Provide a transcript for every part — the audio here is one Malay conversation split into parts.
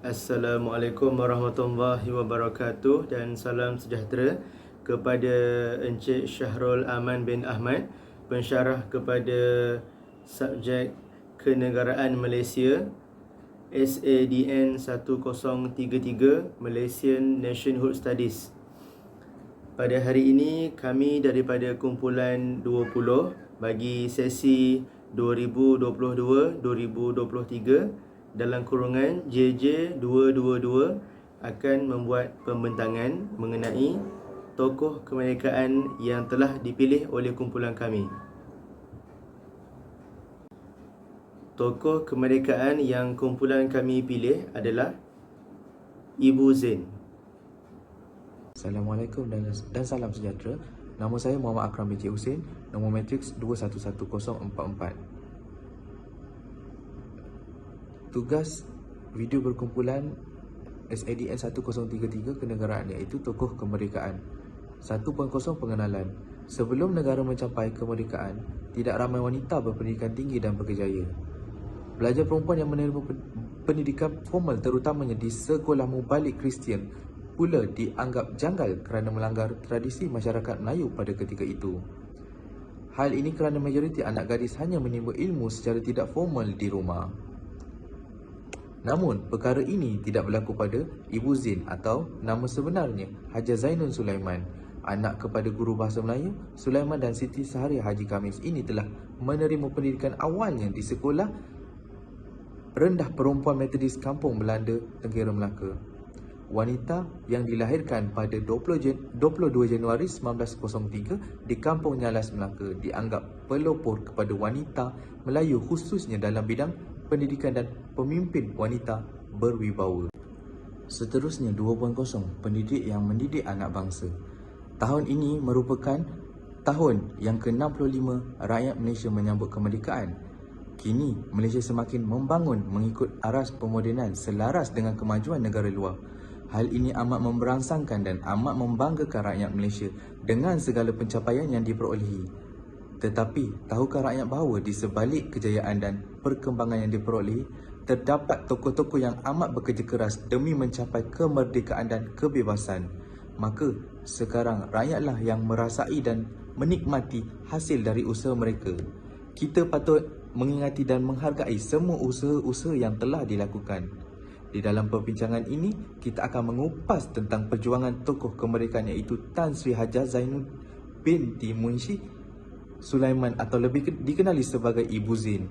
Assalamualaikum warahmatullahi wabarakatuh dan salam sejahtera kepada Encik Syahrul Aman bin Ahmad, pensyarah kepada subjek Kenegaraan Malaysia SADN 1033 Malaysian Nationhood Studies. Pada hari ini kami daripada kumpulan 20 bagi sesi 2022-2023 dalam kurungan JJ 222 akan membuat pembentangan mengenai tokoh kemerdekaan yang telah dipilih oleh kumpulan kami. Tokoh kemerdekaan yang kumpulan kami pilih adalah Ibu Zain. Assalamualaikum dan salam sejahtera. Nama saya Muhammad Akram binti Husin, nombor matriks 211044. Tugas video berkumpulan SADN 1033 kenegaraan iaitu tokoh kemerdekaan. 1.0 pengenalan. Sebelum negara mencapai kemerdekaan, tidak ramai wanita berpendidikan tinggi dan berkejaya. Pelajar perempuan yang menerima pendidikan formal terutamanya di sekolah mubalik Kristian pula dianggap janggal kerana melanggar tradisi masyarakat Melayu pada ketika itu. Hal ini kerana majoriti anak gadis hanya menimba ilmu secara tidak formal di rumah. Namun, perkara ini tidak berlaku pada Ibu Zain atau nama sebenarnya Haja Zainun Sulaiman. Anak kepada guru bahasa Melayu, Sulaiman dan Siti Saharia Haji Kamis ini telah menerima pendidikan awalnya di sekolah rendah perempuan Metodis Kampung Belanda, Tenggara Melaka. Wanita yang dilahirkan pada 22 Januari 1903 di Kampung Nyalas, Melaka dianggap pelopor kepada wanita Melayu khususnya dalam bidang pendidikan dan pemimpin wanita berwibawa. Seterusnya 2.0 pendidik yang mendidik anak bangsa. Tahun ini merupakan tahun yang ke-65 rakyat Malaysia menyambut kemerdekaan. Kini Malaysia semakin membangun mengikut aras pemodenan selaras dengan kemajuan negara luar. Hal ini amat memberangsangkan dan amat membanggakan rakyat Malaysia dengan segala pencapaian yang diperolehi. Tetapi, tahukah rakyat bahawa di sebalik kejayaan dan perkembangan yang diperolehi, terdapat tokoh-tokoh yang amat bekerja keras demi mencapai kemerdekaan dan kebebasan. Maka, sekarang rakyatlah yang merasai dan menikmati hasil dari usaha mereka. Kita patut mengingati dan menghargai semua usaha-usaha yang telah dilakukan. Di dalam perbincangan ini, kita akan mengupas tentang perjuangan tokoh kemerdekaan iaitu Tan Sri Haja Zainun binti Munshi Sulaiman atau lebih dikenali sebagai Ibu Zain.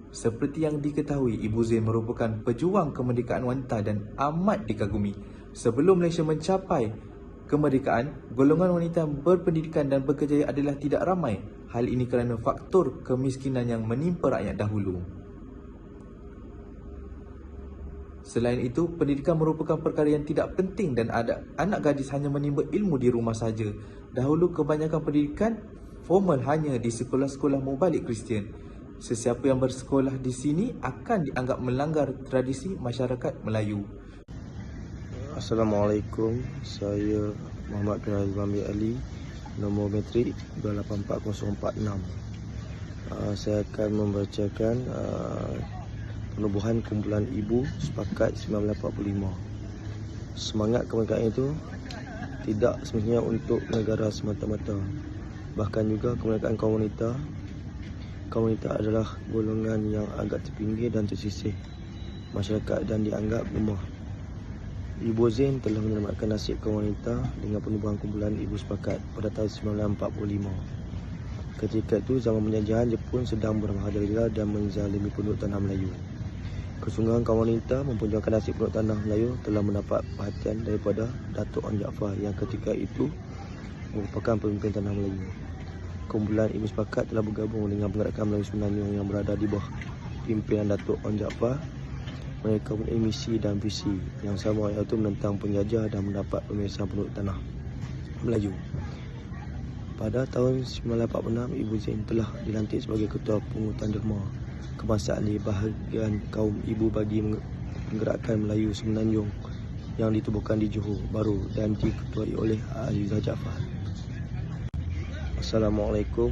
Seperti yang diketahui, Ibu Zain merupakan pejuang kemerdekaan wanita dan amat dikagumi. Sebelum Malaysia mencapai kemerdekaan, golongan wanita yang berpendidikan dan berkejayaan adalah tidak ramai. Hal ini kerana faktor kemiskinan yang menimpa rakyat dahulu. Selain itu, pendidikan merupakan perkara yang tidak penting dan anak gadis hanya menimba ilmu di rumah saja. Dahulu kebanyakan pendidikan formal hanya di sekolah-sekolah mubalik Kristian. Sesiapa yang bersekolah di sini akan dianggap melanggar tradisi masyarakat Melayu. Assalamualaikum, saya Muhammad Azman bin Ali, nombor matrik 284046. Saya akan membacakan penubuhan kumpulan ibu sepakat 1945. Semangat kemerdekaan itu tidak semestinya untuk negara semata-mata. Bahkan juga kemerdekaan kaum wanita. Kaum wanita adalah golongan yang agak terpinggir dan tersisih masyarakat dan dianggap lemah. Ibu Zain telah menyelamatkan nasib kaum wanita dengan penubuhan kumpulan ibu sepakat pada tahun 1945. Ketika itu zaman penjajahan Jepun sedang bermerajalela dan menzalimi penduduk tanah Melayu. Kesungguhan kaum wanita memperjuangkan nasib penduduk tanah Melayu telah mendapat perhatian daripada Datuk Onn Jaafar yang ketika itu merupakan pemimpin tanah Melayu. Kumpulan Ibu Sepakat telah bergabung dengan penggerakan Melayu Semenanjung yang berada di bawah pimpinan Datuk Onn Jaafar. Mereka mempunyai misi dan visi yang sama, iaitu menentang penjajah dan mendapat pemeriksaan penduduk tanah Melayu. Pada tahun 1946, Ibu Zain telah dilantik sebagai Ketua Pungutan Derma Kebangsaan di bahagian kaum ibu bagi menggerakkan Melayu Semenanjung yang ditubuhkan di Johor Bahru dan diketuai oleh Azizah Jaafar. Assalamualaikum,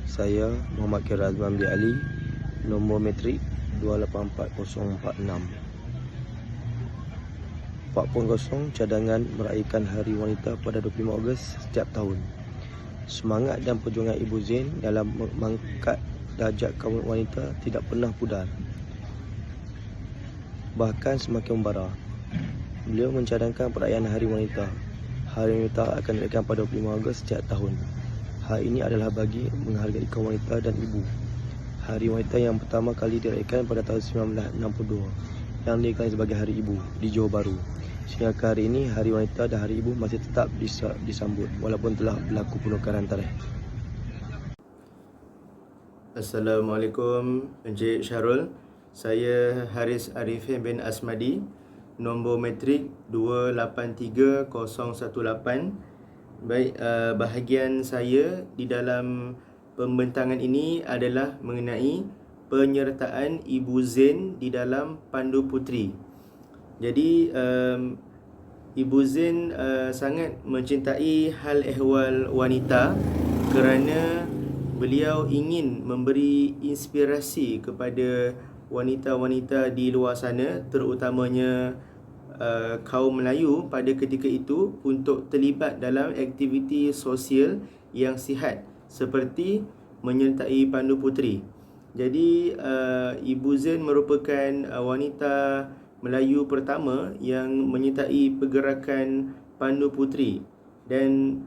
saya Muhammad Azman bin Ali, nombor matrik 284046. 4.0 cadangan meraihkan Hari Wanita pada 25 Ogos setiap tahun. Semangat dan perjuangan Ibu Zain dalam mengangkat darjat kaum wanita tidak pernah pudar, bahkan semakin membara. Beliau mencadangkan perayaan Hari Wanita. Hari Wanita akan diraihkan pada 25 Ogos setiap tahun. Hari ini adalah bagi menghargai kaum wanita dan ibu. Hari Wanita yang pertama kali diraihkan pada tahun 1962 yang dikenali sebagai Hari Ibu di Johor Bahru. Sehingga ke hari ini, Hari Wanita dan Hari Ibu masih tetap disambut walaupun telah berlaku penukaran tarikh. Assalamualaikum Encik Syarul. Saya Haris Arifin bin Asmadi, nombor matrik 283018. Baik, bahagian saya di dalam pembentangan ini adalah mengenai penyertaan Ibu Zain di dalam Pandu Puteri. Jadi Ibu Zain sangat mencintai hal ehwal wanita kerana beliau ingin memberi inspirasi kepada wanita-wanita di luar sana, terutamanya kaum Melayu pada ketika itu, untuk terlibat dalam aktiviti sosial yang sihat seperti menyertai Pandu Puteri. Jadi Ibu Zain merupakan wanita Melayu pertama yang menyertai pergerakan Pandu Puteri, dan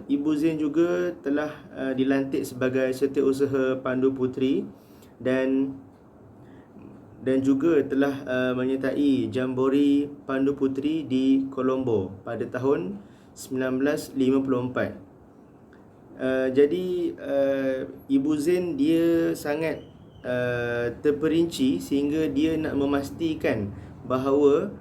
Ibu Zain juga telah dilantik sebagai setiausaha Pandu Puteri dan juga telah menyertai Jambori Pandu Puteri di Colombo pada tahun 1954. Jadi Ibu Zain dia sangat terperinci sehingga dia nak memastikan bahawa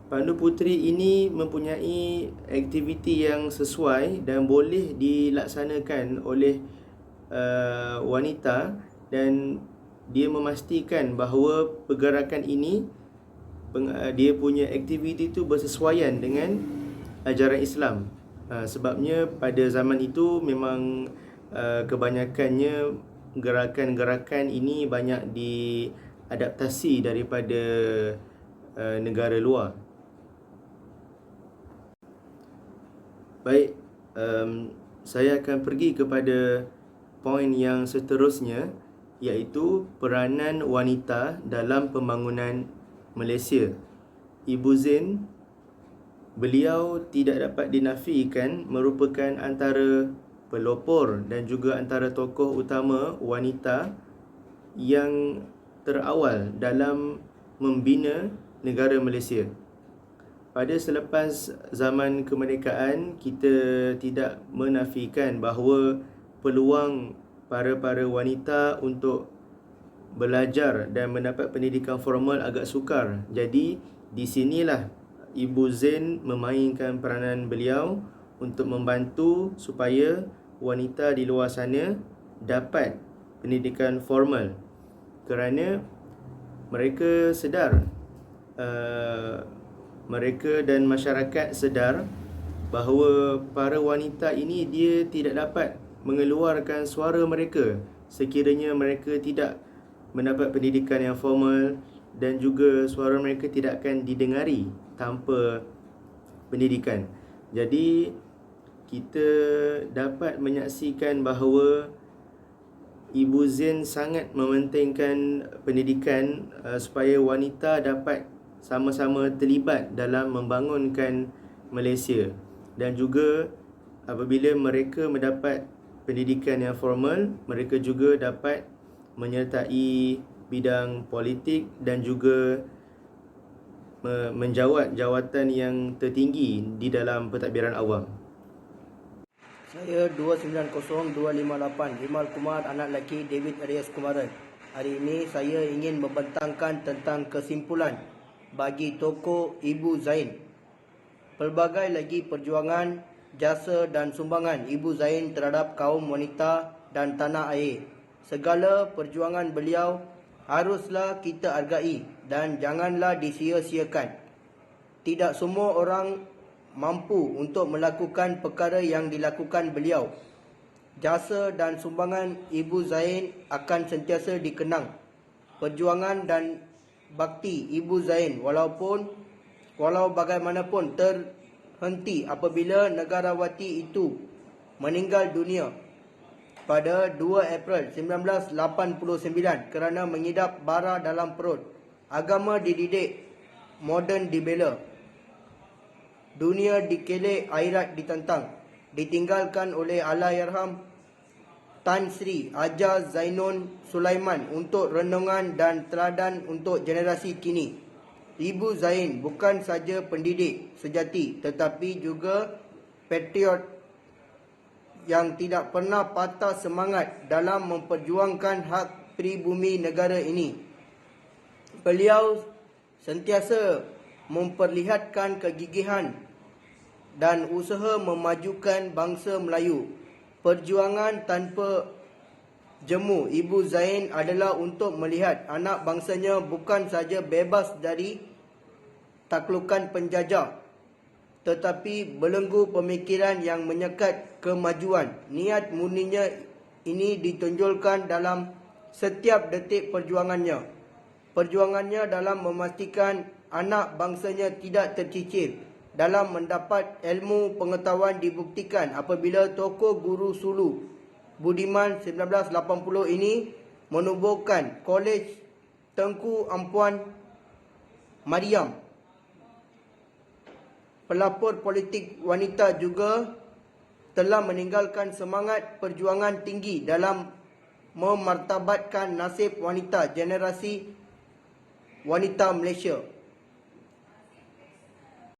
Pandu Puteri ini mempunyai aktiviti yang sesuai dan boleh dilaksanakan oleh wanita, dan dia memastikan bahawa pergerakan ini, dia punya aktiviti itu bersesuaian dengan ajaran Islam. Sebabnya pada zaman itu memang kebanyakannya gerakan-gerakan ini banyak diadaptasi daripada negara luar. Baik, saya akan pergi kepada poin yang seterusnya, iaitu peranan wanita dalam pembangunan Malaysia. Ibu Zain, beliau tidak dapat dinafikan merupakan antara pelopor dan juga antara tokoh utama wanita yang terawal dalam membina negara Malaysia. Pada selepas zaman kemerdekaan, kita tidak menafikan bahawa peluang para wanita untuk belajar dan mendapat pendidikan formal agak sukar. Jadi di sinilah Ibu Zain memainkan peranan beliau untuk membantu supaya wanita di luar sana dapat pendidikan formal, kerana mereka sedar, mereka dan masyarakat sedar bahawa para wanita ini dia tidak dapat mengeluarkan suara mereka sekiranya mereka tidak mendapat pendidikan yang formal, dan juga suara mereka tidak akan didengari tanpa pendidikan. Jadi kita dapat menyaksikan bahawa Ibu Zain sangat mementingkan pendidikan supaya wanita dapat sama-sama terlibat dalam membangunkan Malaysia, dan juga apabila mereka mendapat pendidikan yang formal, mereka juga dapat menyertai bidang politik dan juga menjawat jawatan yang tertinggi di dalam pentadbiran awam. Saya 290258 Himal Kumar, anak lelaki David Arias Kumaran. Hari ini saya ingin membentangkan tentang kesimpulan bagi tokoh Ibu Zain. Pelbagai lagi perjuangan, jasa dan sumbangan Ibu Zain terhadap kaum wanita dan tanah air. Segala perjuangan beliau haruslah kita hargai dan janganlah disia-siakan. Tidak semua orang mampu untuk melakukan perkara yang dilakukan beliau. Jasa dan sumbangan Ibu Zain akan sentiasa dikenang. Perjuangan dan bakti Ibu Zain walau bagaimanapun terhenti apabila negarawati itu meninggal dunia pada 2 April 1989 kerana mengidap bara dalam perut. Agama dididik, moden dibela. Dunia dikelek, akhirat ditentang. Ditinggalkan oleh Allahyarham Tan Sri Haja Zainun Sulaiman untuk renungan dan teladan untuk generasi kini. Ibu Zain bukan saja pendidik sejati tetapi juga patriot yang tidak pernah patah semangat dalam memperjuangkan hak pribumi negara ini. Beliau sentiasa memperlihatkan kegigihan dan usaha memajukan bangsa Melayu. Perjuangan tanpa jemu Ibu Zain adalah untuk melihat anak bangsanya bukan saja bebas dari taklukan penjajah, tetapi belenggu pemikiran yang menyekat kemajuan. Niat murninya ini ditonjolkan dalam setiap detik perjuangannya. Perjuangannya dalam memastikan anak bangsanya tidak tercicir dalam mendapat ilmu pengetahuan dibuktikan apabila tokoh guru Sulu Budiman 1980 ini menubuhkan Kolej Tengku Ampuan Mariam. Pelapor politik wanita juga telah meninggalkan semangat perjuangan tinggi dalam memartabatkan nasib wanita generasi wanita Malaysia.